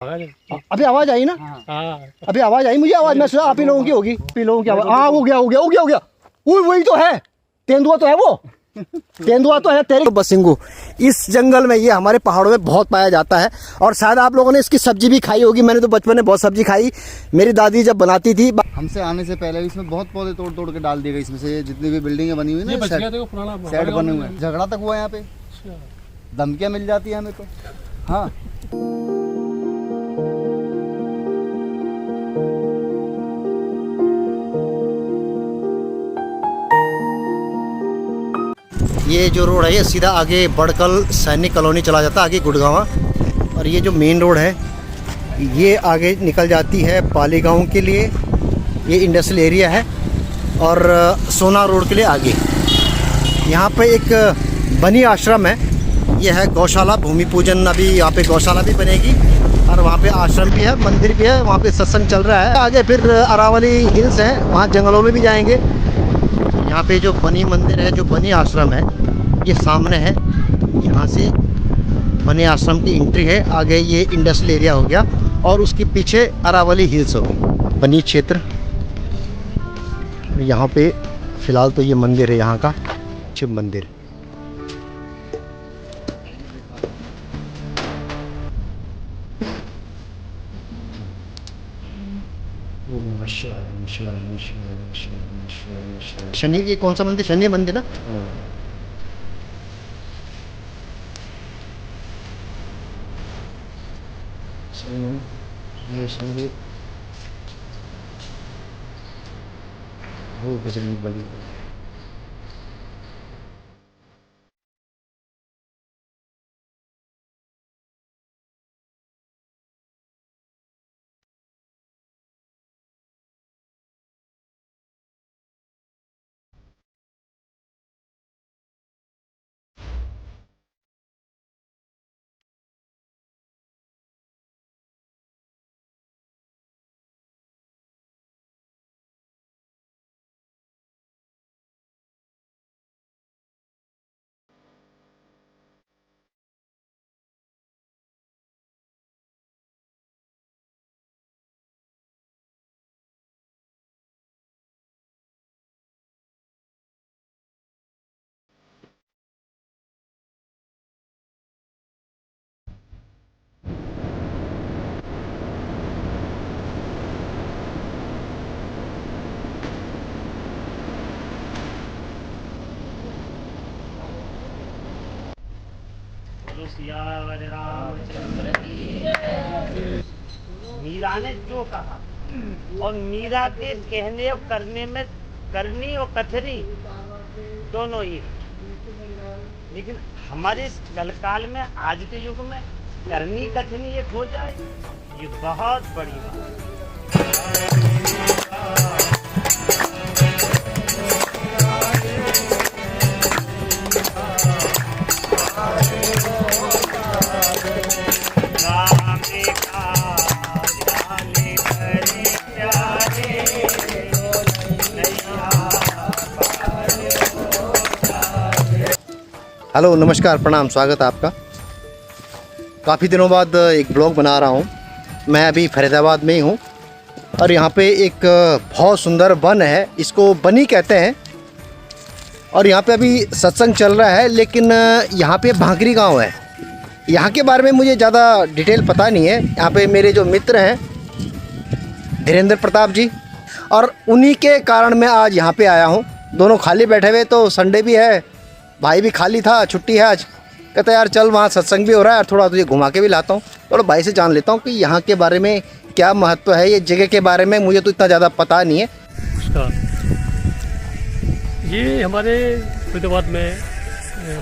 अभी आवाज आई ना? हाँ अभी आवाज आई मुझे, आवाज मैं सुना आप ही लोगों की होगी, आप ही लोगों की आवाज। हाँ हो गया वही तो है, तेंदुआ तो है वो, तेंदुआ तो है तेरे बसिंगू। इस जंगल में, ये हमारे पहाड़ों में बहुत पाया जाता है और शायद आप लोगों ने इसकी सब्जी भी खाई होगी। मैंने तो बचपन में बहुत सब्जी खाई, मेरी दादी जब बनाती थी। हमसे आने से पहले इसमें बहुत पौधे तोड़ तोड़ के डाल दिए गए। इसमें से जितनी भी बिल्डिंगें बनी हुई ना, सेट बने हुए हैं, झगड़ा तक हुआ यहाँ पे, धमकियाँ मिल जाती है हमें तो। हाँ ये जो रोड है ये सीधा आगे बड़कल सैनिक कॉलोनी चला जाता है, आगे गुड़गांवा। और ये जो मेन रोड है ये आगे निकल जाती है पाली गांव के लिए, ये इंडस्ट्रियल एरिया है। और सोना रोड के लिए आगे यहाँ पे एक बनी आश्रम है, ये है गौशाला। भूमि पूजन अभी यहाँ पे गौशाला भी बनेगी और वहाँ पे आश्रम भी है, मंदिर भी है, वहाँ पे सत्संग चल रहा है। आगे फिर अरावली हिल्स है, वहाँ जंगलों में भी जाएंगे। यहाँ पे जो बनी मंदिर है, जो बनी आश्रम है, ये सामने है। यहाँ से बनी आश्रम की एंट्री है, आगे ये इंडस्ट्रियल एरिया हो गया और उसके पीछे अरावली हिल्स होगी, बनी क्षेत्र। यहाँ पे फिलहाल तो ये मंदिर है, यहाँ का शिव मंदिर। शनि, ये कौन सा मंदिर? शनि मंदिर ना? शनि वो बजरंग बली। मीरा ने जो कहा, और मीरा के कहने और करने में करनी और कथनी दोनों ही, लेकिन हमारे इस कलकाल में, आज के युग में करनी कथनी एक हो जाए, ये बहुत बड़ी बात। हेलो, नमस्कार, प्रणाम, स्वागत है आपका। काफ़ी दिनों बाद एक ब्लॉग बना रहा हूँ। मैं अभी फरीदाबाद में ही हूँ और यहाँ पे एक बहुत सुंदर वन है, इसको बनी कहते हैं। और यहाँ पे अभी सत्संग चल रहा है, लेकिन यहाँ पे भांकरी गांव है। यहाँ के बारे में मुझे ज़्यादा डिटेल पता नहीं है। यहाँ पे मेरे जो मित्र हैं धीरेन्द्र प्रताप जी, और उन्हीं के कारण मैं आज यहाँ पे आया हूँ। दोनों खाली बैठे हुए, तो संडे भी है, भाई भी खाली था, छुट्टी है आज। कहता यार चल, वहाँ सत्संग भी हो रहा है और थोड़ा तुझे घुमा के भी लाता हूँ। थोड़ा भाई से जान लेता हूँ कि यहाँ के बारे में क्या महत्व है, ये जगह के बारे में मुझे तो इतना ज़्यादा पता नहीं है। ये हमारे फरीदाबाद में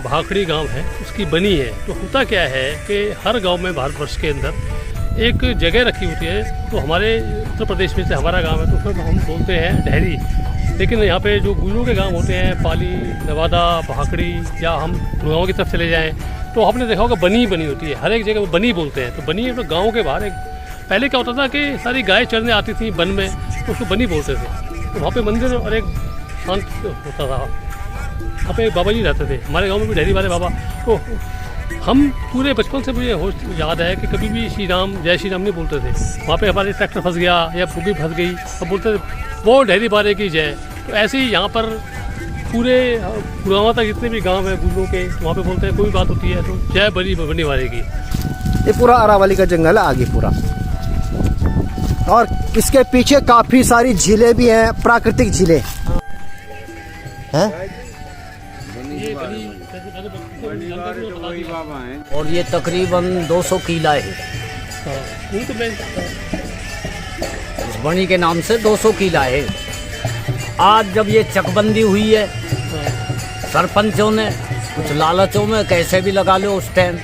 भाखड़ी गांव है, उसकी बनी है। तो होता क्या है कि हर गांव में भारतवर्ष के अंदर एक जगह रखी होती है। तो हमारे उत्तर प्रदेश में से हमारा गांव है, तो उसमें हम बोलते हैं डहरी। लेकिन यहाँ पे जो गुरुओं के गांव होते हैं, पाली, नवादा, भाखड़ी, या हम गुड़गांव की तरफ चले जाएं, तो आपने देखा होगा बनी बनी होती है, हर एक जगह वो बनी बोलते हैं। तो बनी तो गाँव के बाहर एक, पहले क्या होता था कि सारी गाय चरने आती थी वन में, तो उसको बनी बोलते थे। तो वहाँ पे मंदिर और एक शांत होता था। वहाँ पे बाबा जी रहते थे, हमारे गाँव में भी डहरी वाले बाबा। तो हम पूरे बचपन से मुझे याद है कि कभी भी श्री राम जय श्री राम नहीं बोलते थे। वहाँ पे हमारे ट्रैक्टर फंस गया या बुगी फंस गई तो बोलते थे वो ढेरी बारे की जय। तो ऐसे ही यहाँ पर पूरे गुड़गांव तक जितने भी गांव हैं बुजुर्गों के, वहाँ पे बोलते हैं कोई बात होती है तो जय बनी वाले की। ये पूरा अरावली का जंगल है आगे पूरा, और इसके पीछे काफी सारी झीलें भी हैं, प्राकृतिक झीलें हैं। और ये तकरीबन 200 किला है। इस बनी के नाम से 200 किला है। आज जब ये चकबंदी हुई है सरपंचों ने कुछ लालचों में कैसे भी लगा लो, उस टाइम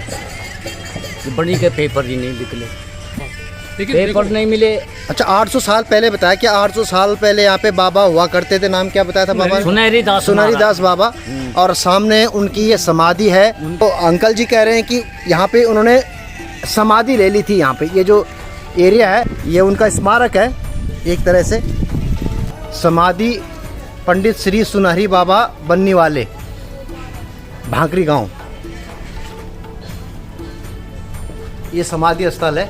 बनी के पेपर ही नहीं निकले, पेपर नहीं मिले। अच्छा 800 साल पहले बताया कि 800 साल पहले यहाँ पे बाबा हुआ करते थे। नाम क्या बताया था बाबा? सुनहरी दास बाबा। और सामने उनकी ये समाधि है। तो अंकल जी कह रहे हैं कि यहाँ पे उन्होंने समाधि ले ली थी। यहाँ पे ये जो एरिया है ये उनका स्मारक है एक तरह से। समाधि पंडित श्री सुनहरी बाबा बनने वाले, भांकरी गांव, ये समाधि स्थल है।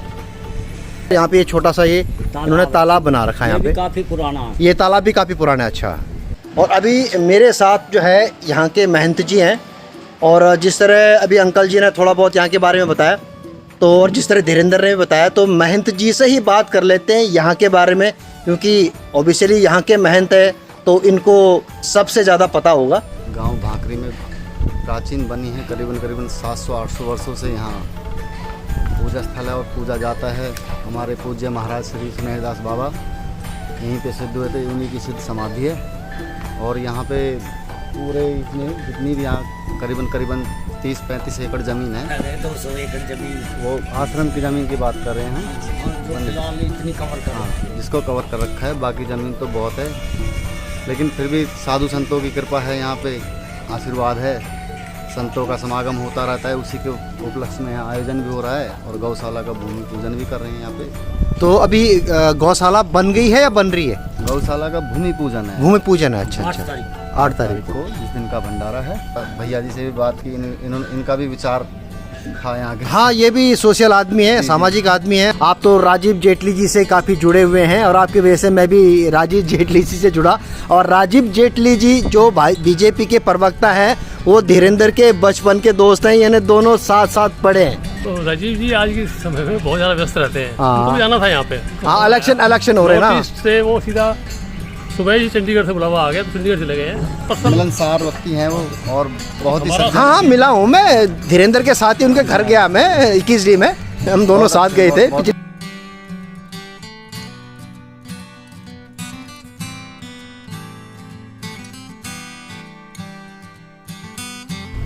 यहाँ पे ये छोटा सा ये इन्होंने तालाब बना रखा है यहाँ पे, काफी पुराना है। ये तालाब भी काफ़ी पुराना है। अच्छा, और अभी मेरे साथ जो है यहाँ के महंत जी हैं, और जिस तरह अभी अंकल जी ने थोड़ा बहुत यहाँ के बारे में बताया, तो और जिस तरह धीरेन्द्र ने भी बताया, तो महंत जी से ही बात कर लेते हैं यहाँ के बारे में, क्योंकि ऑब्वियसली यहाँ के महंत है तो इनको सबसे ज़्यादा पता होगा। गांव भाकरी में प्राचीन बनी है, करीबन 700-800 वर्षों से यहाँ पूजा स्थल है और पूजा जाता है। हमारे पूज्य महाराज श्री सुनहरी दास बाबा यहीं पे सिद्ध हुए थे, उन्हीं की सिद्ध समाधि है। और यहाँ पे पूरे इसमें जितनी भी यहाँ करीबन 30-35 एकड़ ज़मीन है, 200 एकड़ जमीन, वो आश्रम की ज़मीन की बात कर रहे हैं हम, इतनी कवर कर। हाँ, जिसको कवर कर रखा है। बाकी ज़मीन तो बहुत है, लेकिन फिर भी साधु संतों की कृपा है, यहाँ पे आशीर्वाद है, संतों का समागम होता रहता है। उसी के उपलक्ष्य में आयोजन भी हो रहा है और गौशाला का भूमि पूजन भी कर रहे हैं यहाँ पे। तो अभी गौशाला बन गई है या बन रही है? गौशाला का भूमि पूजन है, भूमि पूजन है। अच्छा 8 तारीख को जिस दिन का भंडारा है। भैया जी से भी बात की, इनका भी विचार था यहाँ के। हाँ, ये भी सोशल आदमी है, सामाजिक आदमी है। आप तो राजीव जेटली जी से काफी जुड़े हुए हैं, और आपकी वजह से मैं भी राजीव जेटली जी से जुड़ा। और राजीव जेटली जी जो भाई बीजेपी के प्रवक्ता हैं, वो धीरेन्द्र के बचपन के दोस्त हैं, यानी दोनों साथ साथ पढ़े हैं। तो राजीव जी आज के समय में बहुत ज़्यादा व्यस्त रहते हैं। हाँ। उनको भी जाना था यहाँ पे। हाँ, इलेक्शन हो रहे हैं ना, से वो सीधा सुबह ही चंडीगढ़ से बुलावा आ गया, तो चंडीगढ़ चले गए हैं। मिलनसार व्यक्ति हैं वो, और बहुत ही हाँ, मिला हूँ मैं धीरेन्द्र के साथ ही, उनके घर गया मैं 21 में, हम दोनों साथ गए थे।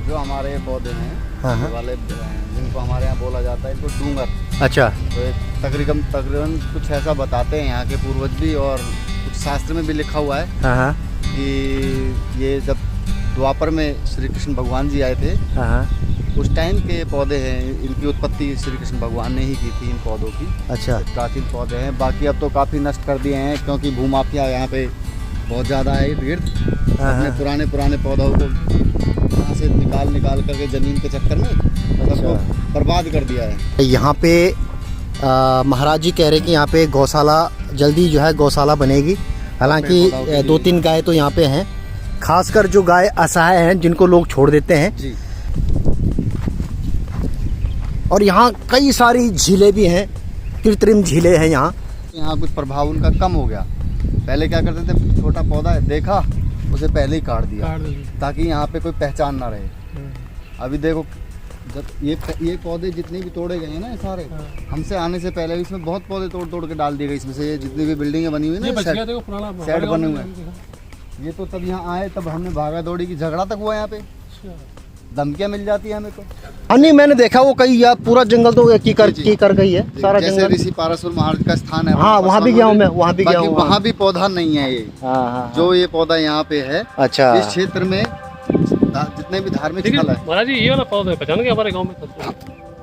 जो हमारे पौधे हैं, हाँ, हाँ। वाले जिनको हमारे यहाँ बोला जाता है इनको डूंगर। अच्छा, तो तकरीबन कुछ ऐसा बताते हैं यहाँ के पूर्वज भी, और कुछ शास्त्र में भी लिखा हुआ है हाँ, कि ये जब द्वापर में श्री कृष्ण भगवान जी आए थे, हाँ, उस टाइम के पौधे हैं। इनकी उत्पत्ति श्री कृष्ण भगवान ने ही की थी इन पौधों की। अच्छा, प्राचीन पौधे हैं। बाकी अब तो काफ़ी नष्ट कर दिए हैं, क्योंकि भूमाफिया यहाँ पे बहुत ज़्यादा है भीड़। अपने पुराने पौधों को यहाँ से निकाल करके ज़मीन के चक्कर में मतलब बर्बाद कर दिया है। यहाँ पे महाराज जी कह रहे हैं कि यहाँ पे गौशाला जल्दी जो है गौशाला बनेगी। हालांकि 2-3 गाय तो यहाँ पे हैं, खासकर जो गाय असहाय हैं, जिनको लोग छोड़ देते हैं जी। और यहाँ कई सारी झीलें भी हैं, कृत्रिम झीलें हैं यहाँ। यहाँ कुछ प्रभाव उनका कम हो गया। पहले क्या करते थे, छोटा पौधा है देखा उसे पहले ही काट दिया, ताकि यहाँ पे कोई पहचान ना रहे। अभी देखो, जब ये पौधे जितने भी तोड़े गए हैं ना, ये सारे हमसे आने से पहले इसमें बहुत पौधे तोड़ के डाल दिए गए। इसमें से जितनी भी बिल्डिंगें बनी हुई ना, सेट बने हुए हैं, ये तो तब यहाँ आए, तब हमने भागा दौड़ी की, झगड़ा तक हुआ यहाँ पे, धमकियाँ मिल जाती है हमें तो। हाँ, नहीं मैंने देखा वो कई यार पूरा जंगल तो की कर गई है सारा जैसे जंगल। ऋषि पाराशुर महाराज का स्थान है, हाँ, वहाँ भी गया हूँ मैं, वहाँ भी गया हूँ। वहाँ भी पौधा नहीं है ये। हाँ, जो ये पौधा यहाँ पे है, अच्छा, इस क्षेत्र में जितने भी धार्मिक स्थल है, महाराज जी ये वाला पौधा पहचान गए हमारे गाँव में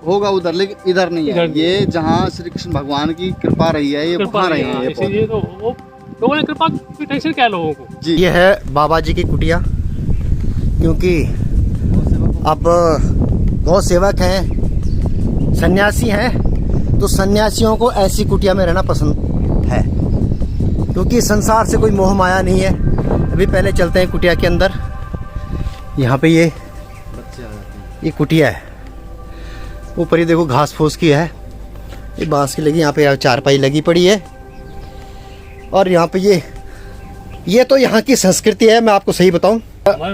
होगा उधर, लेकिन इधर नहीं है। ये जहाँ श्री कृष्ण भगवान की कृपा रही है, ये वहाँ रही है ये पौधे। तो वो लोगों ने कृपा की टेंशन क्या है लोगों को जी। ये है बाबा जी की कुटिया, क्योंकि अब गौ सेवक हैं, सन्यासी हैं, तो सन्यासियों को ऐसी कुटिया में रहना पसंद है, क्योंकि संसार से कोई मोह माया नहीं है। अभी पहले चलते हैं कुटिया के अंदर। यहाँ पे ये कुटिया है, ऊपर ही देखो घास फूस की है, ये बांस की लगी, यहाँ पे चारपाई लगी पड़ी है। और यहाँ पे ये तो यहाँ की संस्कृति है, मैं आपको सही बताऊँ, हमारे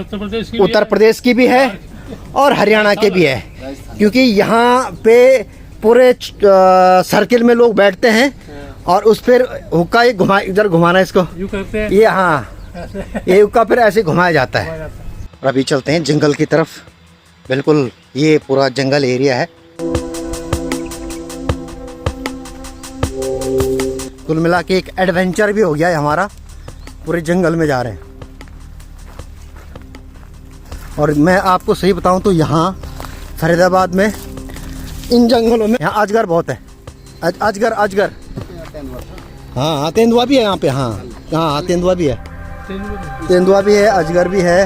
उत्तर प्रदेश की भी है और हरियाणा के भी है, क्योंकि यहाँ पे पूरे सर्किल में लोग बैठते हैं और उस पर हुक्का ये इधर घुमाना इसको यूँ करते हैं। ये, हाँ, ये हुक्का फिर ऐसे घुमाया जाता है। और अभी चलते हैं जंगल की तरफ। बिल्कुल ये पूरा जंगल एरिया है। कुल मिला के एक एडवेंचर भी हो गया है हमारा, पूरे जंगल में जा रहे हैं। और मैं आपको सही बताऊं तो यहाँ फरीदाबाद में इन जंगलों में यहाँ अजगर बहुत है। अजगर हाँ, तेंदुआ भी है यहाँ पे। हाँ, तेंदुआ भी है, अजगर भी है।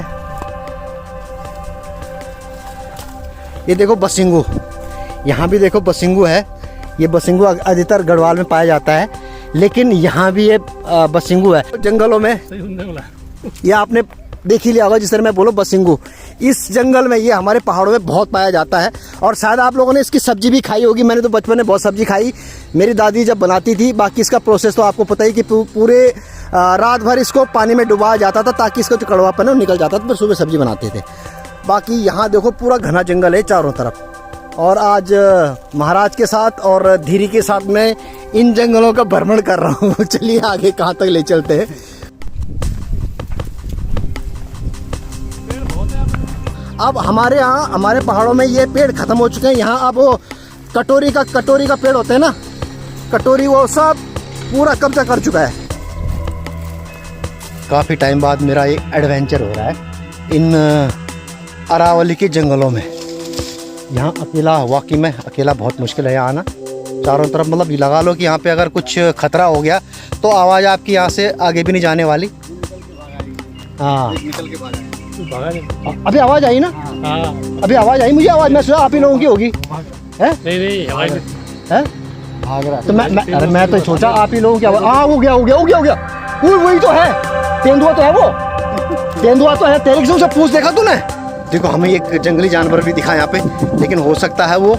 ये देखो बसिंगू, यहाँ भी देखो बसिंगू है। ये बसिंगू अधिकतर गढ़वाल में पाया जाता है, लेकिन यहाँ भी ये बसिंगू है जंगलों में। ये आपने देख ही लिया होगा, जिस तरह मैं बोलो बसिंगू, इस जंगल में, ये हमारे पहाड़ों में बहुत पाया जाता है। और शायद आप लोगों ने इसकी सब्जी भी खाई होगी। मैंने तो बचपन में बहुत सब्जी खाई, मेरी दादी जब बनाती थी। बाकी इसका प्रोसेस तो आपको पता ही कि पूरे रात भर इसको पानी में डुबाया जाता था ताकि इसका जो कड़वापन है निकल जाता था, फिर सुबह सब्जी बनाते थे। बाकी यहाँ देखो पूरा घना जंगल है चारों तरफ। और आज महाराज के साथ और धीरी के साथ मैं इन जंगलों का भ्रमण कर रहा हूँ। चलिए आगे कहाँ तक ले चलते हैं। अब हमारे यहाँ, हमारे पहाड़ों में ये पेड़ खत्म हो चुके हैं। यहाँ अब वो कटोरी का पेड़ होता है ना, कटोरी, वो सब पूरा कब्जा कर चुका है। काफ़ी टाइम बाद मेरा ये एडवेंचर हो रहा है इन अरावली के जंगलों में। यहाँ अकेला, वाकई में अकेला बहुत मुश्किल है यहाँ आना। चारों तरफ मतलब लगा लो कि यहाँ पे अगर कुछ खतरा हो गया तो आवाज़ आपकी यहाँ से आगे भी नहीं जाने वाली। हाँ, अभी आवाज़ आई ना? हाँ, अभी आवाज़ आई, मुझे आवाज़, मैं सोचा आप ही लोगों की होगी। है? नहीं आवाज़ है, भाग रहा। तो मैं तो सोचा आप ही लोगों की आवाज़। हाँ, हो गया। वही तो है, तेंदुआ तो है, वो तेंदुआ तो है। तेरे से उसे पूछ देखा तूने? देखो हमें एक जंगली जानवर भी दिखा यहाँ पे, लेकिन हो सकता है वो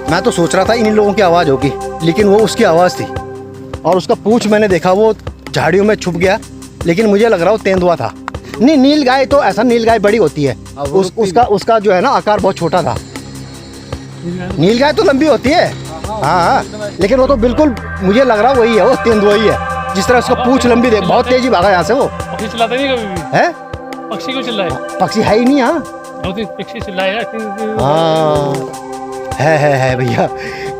मैं तो सोच रहा था इन लोगों की आवाज़ होगी, लेकिन वो उसकी आवाज़ थी। और उसका पूंछ मैंने देखा, वो झाड़ियों में छुप गया, लेकिन मुझे लग रहा वो तेंदुआ था। नहीं, नील गाय तो ऐसा, नील गाय बड़ी होती है, उसका जो है ना आकार बहुत छोटा था। नील गाय तो लंबी होती है। हाँ, लेकिन वो तो बिल्कुल मुझे लग रहा वही है, वो तेंदुआ ही है। जिस तरह उसका पूंछ लंबी, देख बहुत तेजी भागा यहाँ से वो। पक्षी चिल्लाते नहीं कभी भी है? पक्षी क्यों चिल्लाए? पक्षी है ही नहीं यहाँ। पक्षी चिल्लाए है भैया,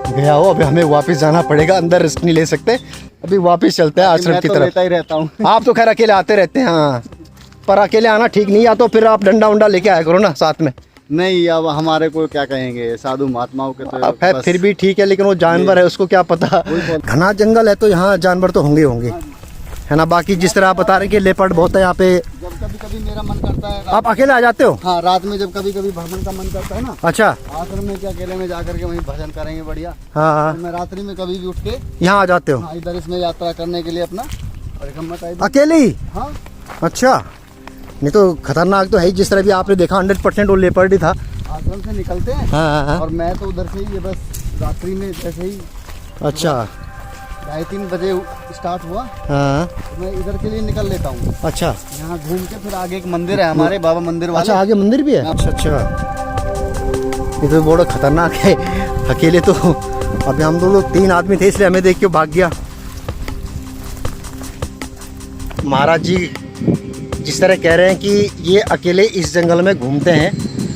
गया हो। अभी हमें वापस जाना पड़ेगा, अंदर रिस्क नहीं ले सकते। अभी वापस चलते हैं आश्रम की तरफ। रहता ही रहता हूँ। आप तो खैर अकेले आते रहते हैं। हाँ, पर अकेले आना ठीक नहीं, या तो फिर आप डंडा उंडा लेके आया करो ना साथ में। नहीं, अब हमारे को क्या कहेंगे, साधु महात्माओं के तो अब है, फिर भी ठीक है, लेकिन वो जानवर है, उसको क्या पता। घना जंगल है तो यहाँ जानवर तो होंगे, है ना। बाकी जिस तरह आप बता रहे हैं कि लेपर्ड बहुत है यहाँ पे। जब कभी मेरा मन करता है, आप अकेले आ जाते हो? हाँ, रात में जब कभी भ्रमण का मन करता है ना। अच्छा, आश्रम में क्या अकेले में जाकर के वहीं भजन करेंगे बढ़िया। हाँ, तो मैं रात्रि में कभी भी उठ के यहाँ आ जाते हो? हाँ, इधर इसमें यात्रा करने के लिए अपना अकेले ही? हाँ। अच्छा, नहीं तो खतरनाक तो है ही, जिस तरह भी आपने देखा 100% वो लेपर्ड ही था। आश्रम से निकलते हैं। हाँ। और मैं तो उधर से ही, ये बस रात्रि में जैसे ही। अच्छा, 2:30 बजे स्टार्ट हुआ। हाँ, तो मैं इधर के लिए निकल लेता हूँ। अच्छा, यहाँ घूम के फिर आगे एक मंदिर है हमारे, बाबा मंदिर वाले। अच्छा, आगे मंदिर भी है? अच्छा, ये तो बड़ा खतरनाक है। अकेले तो अभी हम लोग 3 आदमी थे, इसलिए हमें देख के भाग गया। महाराज जी जिस तरह कह रहे हैं कि ये अकेले इस जंगल में घूमते हैं,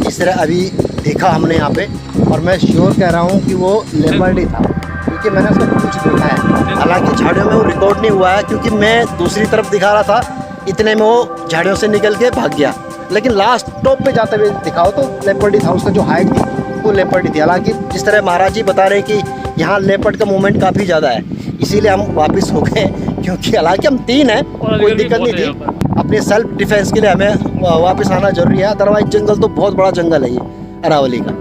इस तरह अभी देखा हमने यहाँ पे, और मैं श्योर कह रहा हूँ कि वो लेपर्ड ही था, क्योंकि मैंने उसका पूंछ देखा है। हालांकि झाड़ियों में वो रिकॉर्ड नहीं हुआ है, क्योंकि मैं दूसरी तरफ दिखा रहा था, इतने में वो झाड़ियों से निकल के भाग गया। लेकिन लास्ट टॉप पे जाते हुए दिखाओ तो लेपर्ड ही था, उसका जो हाइट थी वो लेपर्ड ही थी। हालांकि जिस तरह महाराज जी बता रहे हैं कि यहाँ लेपर्ड का मूवमेंट काफ़ी ज़्यादा है, इसीलिए हम वापस हो गए, क्योंकि हालांकि हम 3 हैं, कोई दिक्कत नहीं थी। अपने सेल्फ डिफेंस के लिए हमें वापस आना जरूरी है, अदरवाइज जंगल तो बहुत बड़ा जंगल है ये अरावली का।